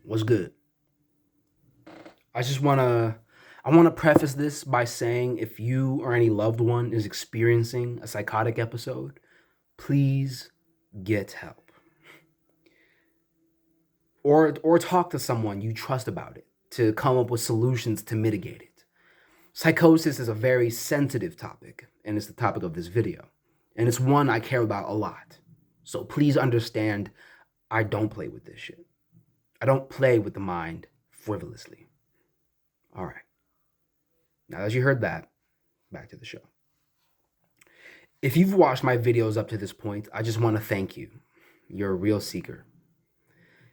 What's good? I just want to preface this by saying if you or any loved one is experiencing a psychotic episode, please get help. Or talk to someone you trust about it to come up with solutions to mitigate it. Psychosis is a very sensitive topic, and it's the topic of this video. And it's one I care about a lot. So please understand I don't play with this shit. I don't play with the mind frivolously. All right. Now that you heard that, back to the show. If you've watched my videos up to this point, I just want to thank you. You're a real seeker.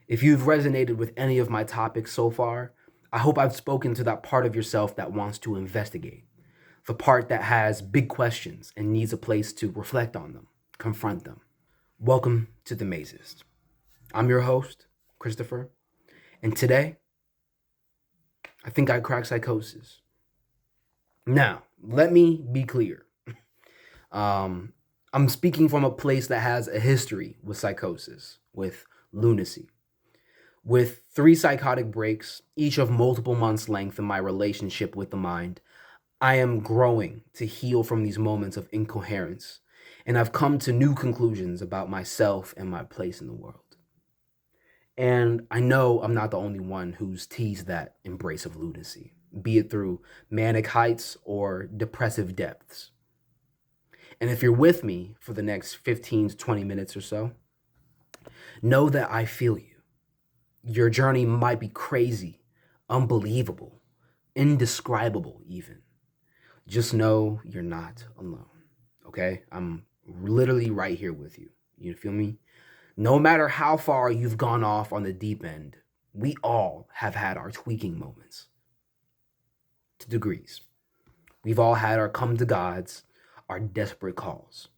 If you've resonated with any of my topics so far, I hope I've spoken to that part of yourself that wants to investigate, the part that has big questions and needs a place to reflect on them, confront them. Welcome to the.MAZIST. I'm your host, Christopher, and today, I think I cracked psychosis. Now, let me be clear. I'm speaking from a place that has a history with psychosis, with lunacy. With 3 psychotic breaks, each of multiple months' length in my relationship with the mind, I am growing to heal from these moments of incoherence, and I've come to new conclusions about myself and my place in the world. And I know I'm not the only one who's teased that embrace of lunacy, be it through manic heights or depressive depths. And if you're with me for the next 15 to 20 minutes or so, know that I feel you. Your journey might be crazy, unbelievable, indescribable even. Just know you're not alone, okay? I'm literally right here with you. You feel me? No matter how far you've gone off on the deep end, we all have had our tweaking moments to degrees. We've all had our come to gods, our desperate calls.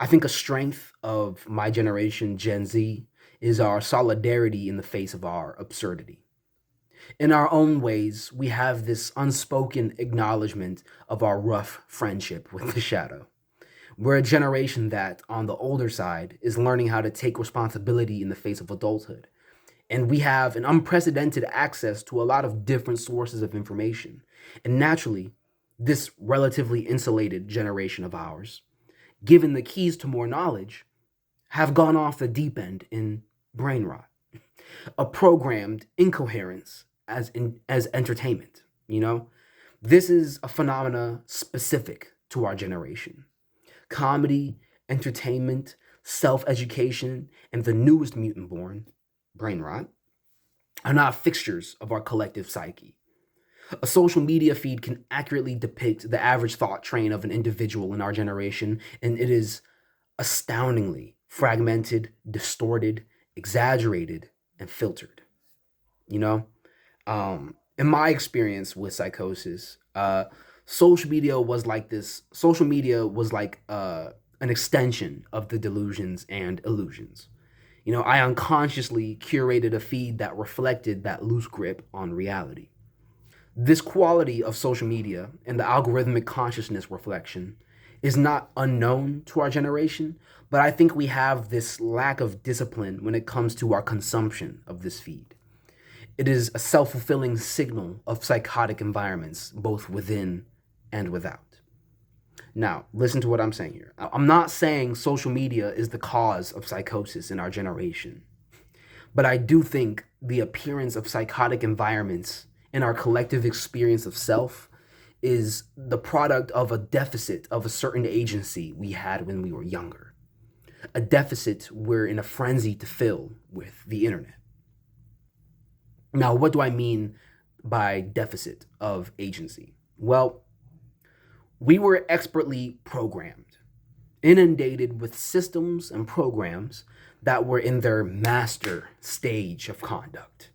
I think a strength of my generation, Gen Z, is our solidarity in the face of our absurdity. In our own ways, we have this unspoken acknowledgement of our rough friendship with the shadow. We're a generation that, on the older side, is learning how to take responsibility in the face of adulthood. And we have an unprecedented access to a lot of different sources of information. And naturally, this relatively insulated generation of ours, given the keys to more knowledge, have gone off the deep end in brain rot, a programmed incoherence as entertainment, This is a phenomena specific to our generation. Comedy, entertainment, self-education, and the newest mutant born, brain rot, are not fixtures of our collective psyche. A social media feed can accurately depict the average thought train of an individual in our generation, and it is astoundingly fragmented, distorted, exaggerated, and filtered. You know, in my experience with psychosis, social media was like an extension of the delusions and illusions. I unconsciously curated a feed that reflected that loose grip on reality. This quality of social media and the algorithmic consciousness reflection is not unknown to our generation, but I think we have this lack of discipline when it comes to our consumption of this feed. It is a self-fulfilling signal of psychotic environments, both within and without. Now, listen to what I'm saying here. I'm not saying social media is the cause of psychosis in our generation, but I do think the appearance of psychotic environments in our collective experience of self is the product of a deficit of a certain agency we had when we were younger. A deficit we're in a frenzy to fill with the internet. Now, what do I mean by deficit of agency? Well, we were expertly programmed, inundated with systems and programs that were in their master stage of conduct.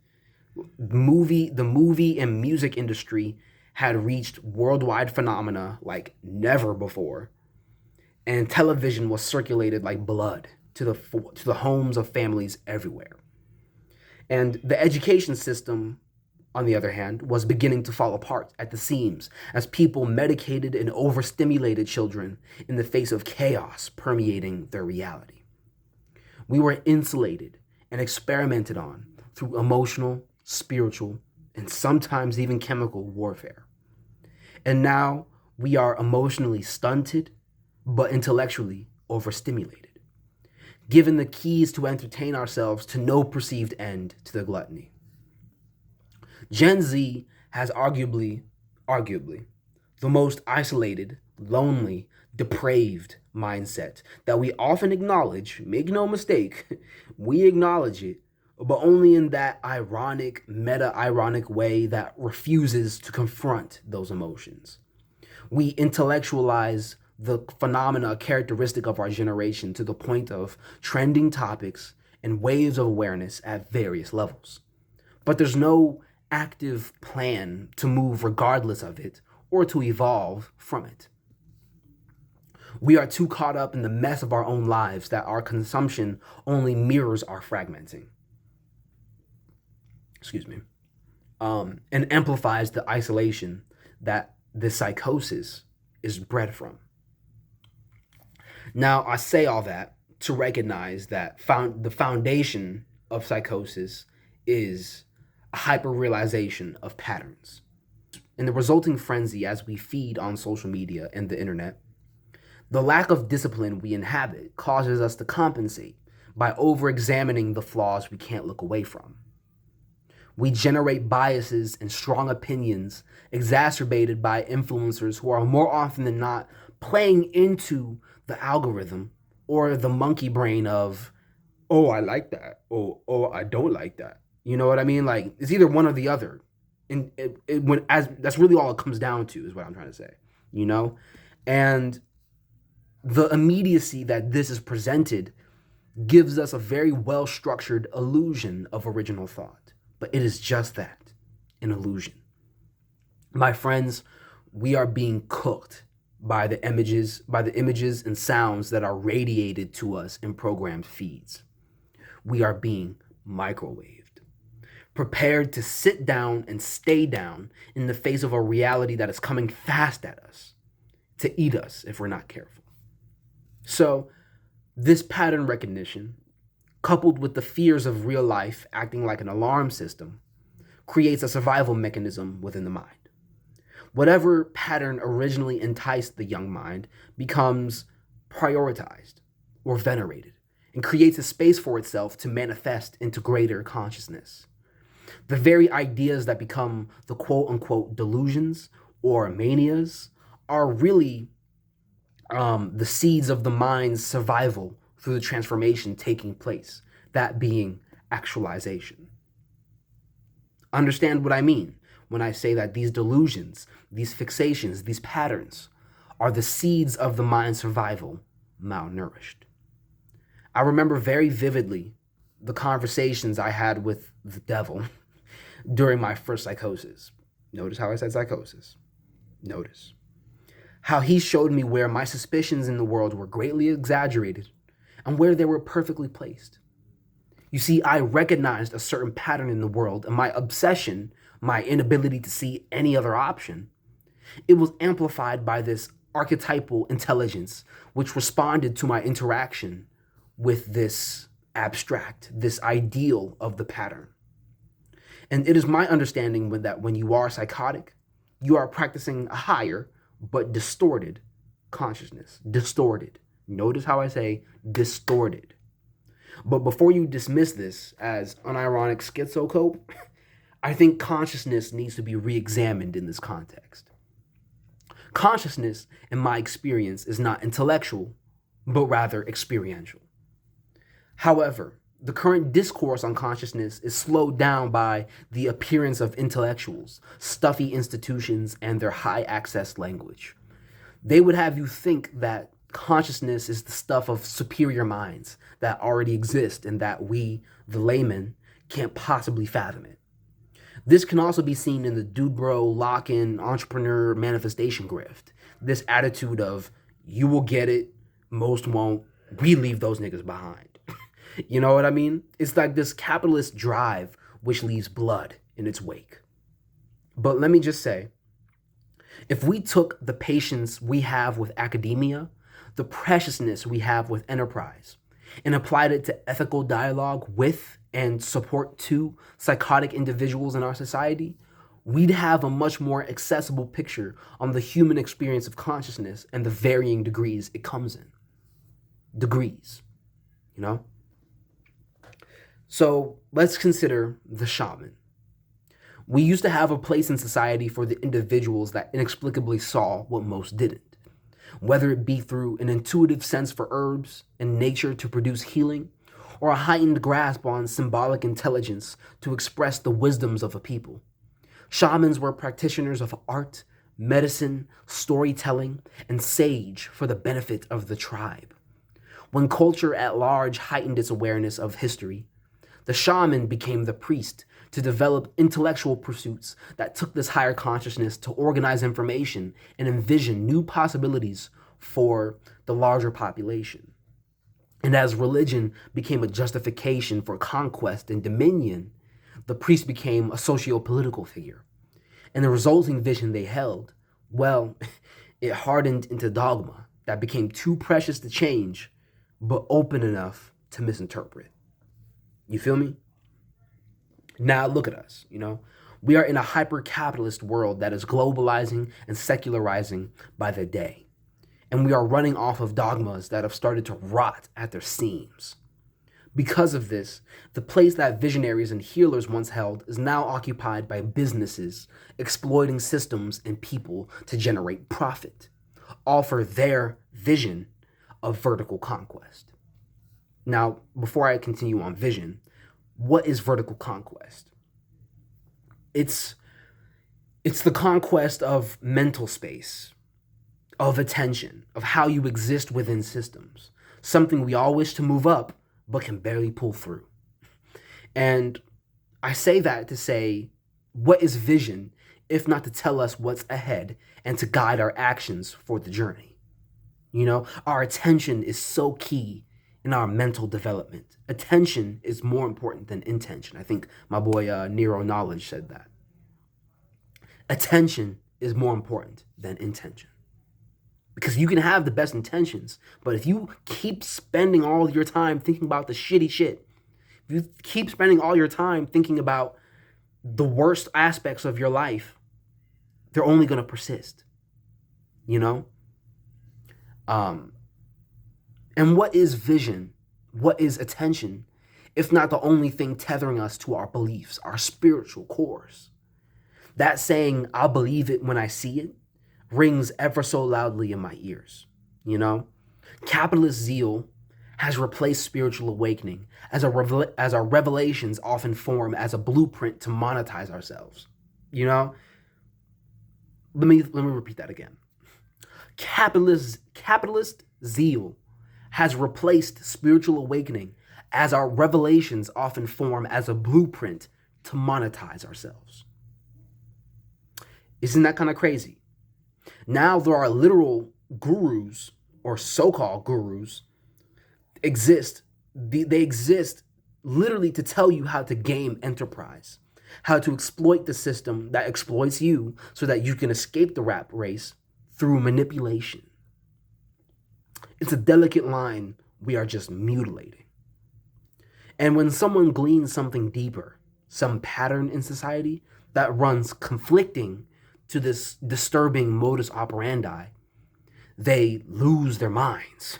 The movie and music industry had reached worldwide phenomena like never before, and television was circulated like blood to the homes of families everywhere. And the education system, on the other hand, was beginning to fall apart at the seams as people medicated and overstimulated children in the face of chaos permeating their reality. We were insulated and experimented on through emotional, spiritual, and sometimes even chemical warfare. And now we are emotionally stunted, but intellectually overstimulated, given the keys to entertain ourselves to no perceived end to the gluttony. Gen Z has arguably, the most isolated, lonely, depraved mindset that we often acknowledge. Make no mistake, we acknowledge it, but only in that ironic, meta-ironic way that refuses to confront those emotions. We intellectualize the phenomena characteristic of our generation to the point of trending topics and waves of awareness at various levels. But there's no active plan to move regardless of it or to evolve from it. We are too caught up in the mess of our own lives that our consumption only mirrors our fragmenting. And amplifies the isolation that this psychosis is bred from. Now, I say all that to recognize that the foundation of psychosis is a hyper-realization of patterns. In the resulting frenzy as we feed on social media and the internet, the lack of discipline we inhabit causes us to compensate by over-examining the flaws we can't look away from. We generate biases and strong opinions exacerbated by influencers who are more often than not playing into the algorithm or the monkey brain of, oh, I like that, oh, I don't like that. You know what I mean? Like, it's either one or the other. And that's really all it comes down to, is what I'm trying to say, you know? And the immediacy that this is presented gives us a very well-structured illusion of original thought. But it is just that, an illusion. My friends, we are being cooked by the images and sounds that are radiated to us in programmed feeds. We are being microwaved, prepared to sit down and stay down in the face of a reality that is coming fast at us, to eat us if we're not careful. So, this pattern recognition, coupled with the fears of real life acting like an alarm system, creates a survival mechanism within the mind. Whatever pattern originally enticed the young mind becomes prioritized or venerated and creates a space for itself to manifest into greater consciousness. The very ideas that become the quote-unquote delusions or manias are really the seeds of the mind's survival through the transformation taking place, that being actualization. Understand what I mean when I say that these delusions, these fixations, these patterns are the seeds of the mind's survival malnourished. I remember very vividly the conversations I had with the devil during my first psychosis. Notice how I said psychosis. Notice how he showed me where my suspicions in the world were greatly exaggerated and where they were perfectly placed. You see, I recognized a certain pattern in the world, and my obsession, my inability to see any other option, it was amplified by this archetypal intelligence which responded to my interaction with this abstract, this ideal of the pattern. And it is my understanding that when you are psychotic, you are practicing a higher but distorted consciousness. Distorted. Notice how I say distorted. But before you dismiss this as unironic schizocope, I think consciousness needs to be re-examined in this context. Consciousness, in my experience, is not intellectual, but rather experiential. However, the current discourse on consciousness is slowed down by the appearance of intellectuals, stuffy institutions, and their high-access language. They would have you think that consciousness is the stuff of superior minds that already exist and that we, the laymen, can't possibly fathom it. This can also be seen in the dude bro lock-in entrepreneur manifestation grift. This attitude of, you will get it, most won't, we leave those niggas behind. You know what I mean? It's like this capitalist drive which leaves blood in its wake. But let me just say, if we took the patience we have with academia, the preciousness we have with enterprise, and applied it to ethical dialogue with and support to psychotic individuals in our society, we'd have a much more accessible picture on the human experience of consciousness and the varying degrees it comes in. Degrees, you know? So let's consider the shaman. We used to have a place in society for the individuals that inexplicably saw what most didn't, whether it be through an intuitive sense for herbs and nature to produce healing, or a heightened grasp on symbolic intelligence to express the wisdoms of a people. Shamans were practitioners of art, medicine, storytelling, and sage for the benefit of the tribe. When culture at large heightened its awareness of history, the shaman became the priest to develop intellectual pursuits that took this higher consciousness to organize information and envision new possibilities for the larger population. And as religion became a justification for conquest and dominion, the priest became a socio-political figure. And the resulting vision they held, well, it hardened into dogma that became too precious to change, but open enough to misinterpret. You feel me? Now look at us, We are in a hyper-capitalist world that is globalizing and secularizing by the day. And we are running off of dogmas that have started to rot at their seams. Because of this, the place that visionaries and healers once held is now occupied by businesses exploiting systems and people to generate profit, all for their vision of vertical conquest. Now, before I continue on vision, what is vertical conquest? It's the conquest of mental space, of attention, of how you exist within systems, something we all wish to move up, but can barely pull through. And I say that to say, what is vision, if not to tell us what's ahead and to guide our actions for the journey? Our attention is so key in our mental development. Attention is more important than intention. I think my boy Nero Knowledge said that. Attention is more important than intention. Because you can have the best intentions, but if you keep spending all your time thinking about the shitty shit, if you keep spending all your time thinking about the worst aspects of your life, they're only going to persist, And what is vision? What is attention, if not the only thing tethering us to our beliefs, our spiritual cores? That saying, I'll believe it when I see it, rings ever so loudly in my ears, Capitalist zeal has replaced spiritual awakening as our revelations often form as a blueprint to monetize ourselves, Let me repeat that again. Capitalist zeal has replaced spiritual awakening as our revelations often form as a blueprint to monetize ourselves. Isn't that kind of crazy? Now there are literal gurus, or so-called gurus, exist. They exist literally to tell you how to game enterprise, how to exploit the system that exploits you so that you can escape the rat race through manipulation. It's a delicate line we are just mutilating. And when someone gleans something deeper, some pattern in society that runs conflicting to this disturbing modus operandi, they lose their minds,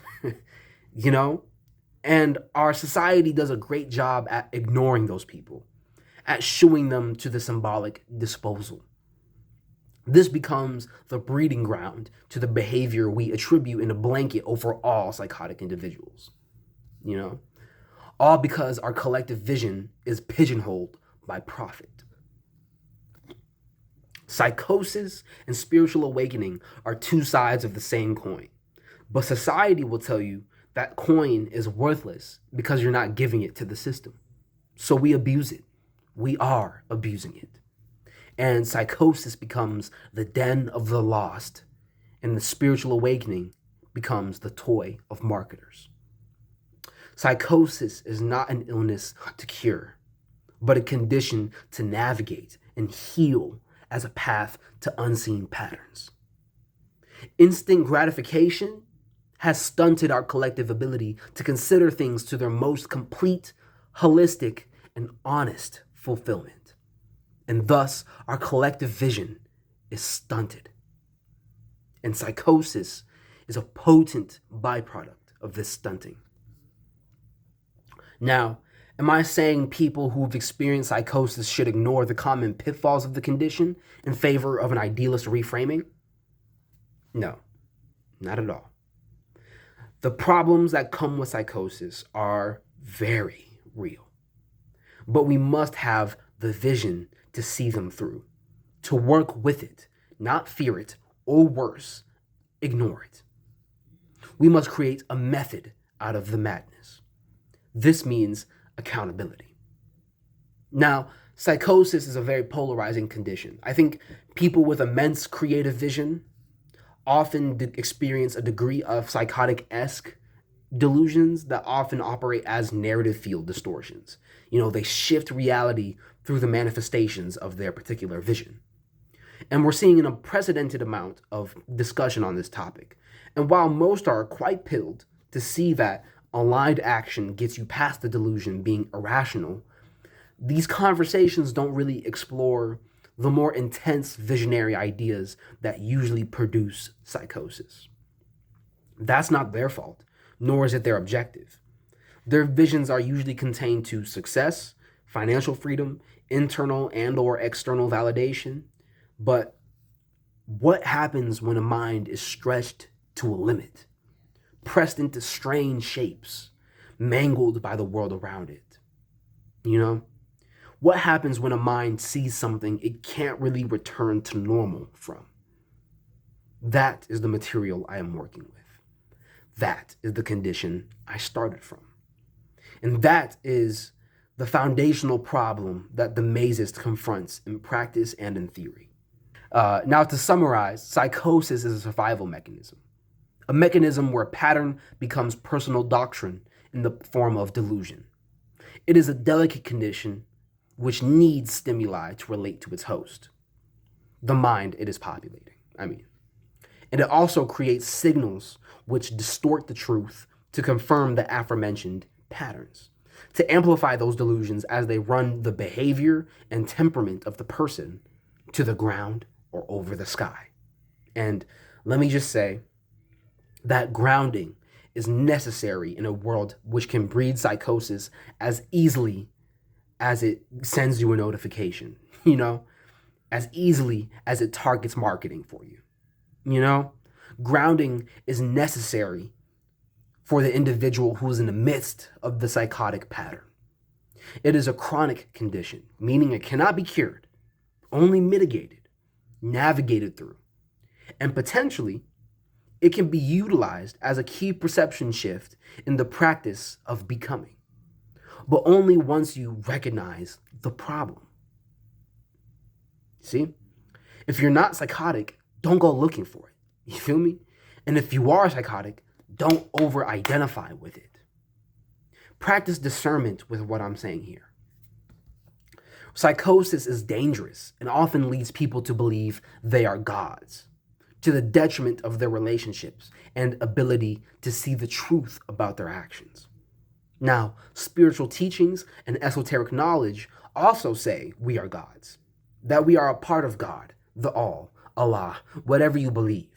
And our society does a great job at ignoring those people, at shooing them to the symbolic disposal. This becomes the breeding ground to the behavior we attribute in a blanket over all psychotic individuals, All because our collective vision is pigeonholed by profit. Psychosis and spiritual awakening are two sides of the same coin, but society will tell you that coin is worthless because you're not giving it to the system. So we abuse it. We are abusing it. And psychosis becomes the den of the lost, and the spiritual awakening becomes the toy of marketers. Psychosis is not an illness to cure, but a condition to navigate and heal as a path to unseen patterns. Instant gratification has stunted our collective ability to consider things to their most complete, holistic, and honest fulfillment. And thus, our collective vision is stunted. And psychosis is a potent byproduct of this stunting. Now, am I saying people who've experienced psychosis should ignore the common pitfalls of the condition in favor of an idealist reframing? No, not at all. The problems that come with psychosis are very real, but we must have the vision to see them through, to work with it, not fear it, or worse, ignore it. We must create a method out of the madness. This means accountability. Now, psychosis is a very polarizing condition. I think people with immense creative vision often experience a degree of psychotic-esque delusions that often operate as narrative field distortions. They shift reality through the manifestations of their particular vision. And we're seeing an unprecedented amount of discussion on this topic. And while most are quite pilled to see that aligned action gets you past the delusion being irrational, these conversations don't really explore the more intense visionary ideas that usually produce psychosis. That's not their fault, nor is it their objective. Their visions are usually contained to success, financial freedom, internal and/or external validation. But what happens when a mind is stretched to a limit, pressed into strange shapes, mangled by the world around it? What happens when a mind sees something it can't really return to normal from? That is the material I am working with. That is the condition I started from. And that is the foundational problem that the mazist confronts in practice and in theory. Now, to summarize, psychosis is a survival mechanism. A mechanism where pattern becomes personal doctrine in the form of delusion. It is a delicate condition which needs stimuli to relate to its host, the mind it is populating, And it also creates signals which distort the truth to confirm the aforementioned patterns, to amplify those delusions as they run the behavior and temperament of the person to the ground or over the sky. And let me just say that grounding is necessary in a world which can breed psychosis as easily as it sends you a notification, as easily as it targets marketing for you. Grounding is necessary for the individual who is in the midst of the psychotic pattern. It is a chronic condition, meaning it cannot be cured, only mitigated, navigated through, and potentially it can be utilized as a key perception shift in the practice of becoming, but only once you recognize the problem. See? If you're not psychotic, don't go looking for it. You feel me? And if you are psychotic, don't over-identify with it. Practice discernment with what I'm saying here. Psychosis is dangerous and often leads people to believe they are gods, to the detriment of their relationships and ability to see the truth about their actions. Now, spiritual teachings and esoteric knowledge also say we are gods, that we are a part of God, the All, Allah, whatever you believe.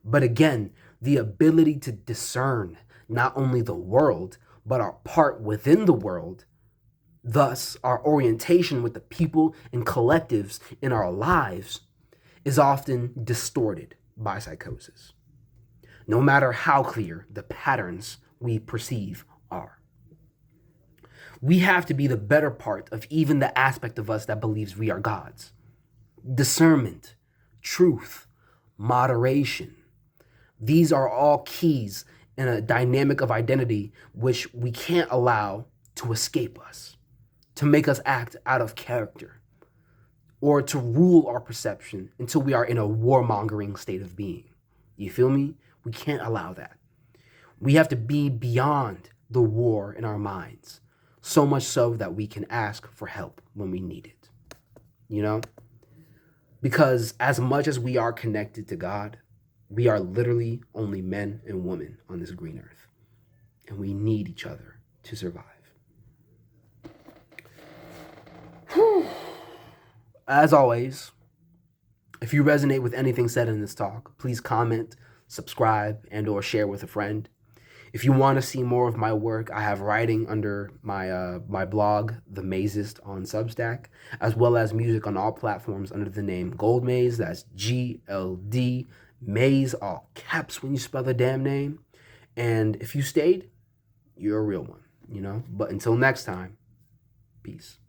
But again, the ability to discern not only the world, but our part within the world, thus our orientation with the people and collectives in our lives, is often distorted by psychosis, no matter how clear the patterns we perceive are. We have to be the better part of even the aspect of us that believes we are gods. Discernment, truth, moderation. These are all keys in a dynamic of identity which we can't allow to escape us, to make us act out of character, or to rule our perception until we are in a warmongering state of being. You feel me? We can't allow that. We have to be beyond the war in our minds, so much so that we can ask for help when we need it. Because as much as we are connected to God, We are literally only men and women on this green earth, and we need each other to survive. Whew. As always, if you resonate with anything said in this talk, please comment, subscribe, and or share with a friend. If you want to see more of my work, I have writing under my blog, The.MAZIST, on Substack, as well as music on all platforms under the name Goldmaze. That's GLD Maze, all caps when you spell the damn name. And if you stayed, you're a real one, you know? But until next time, peace.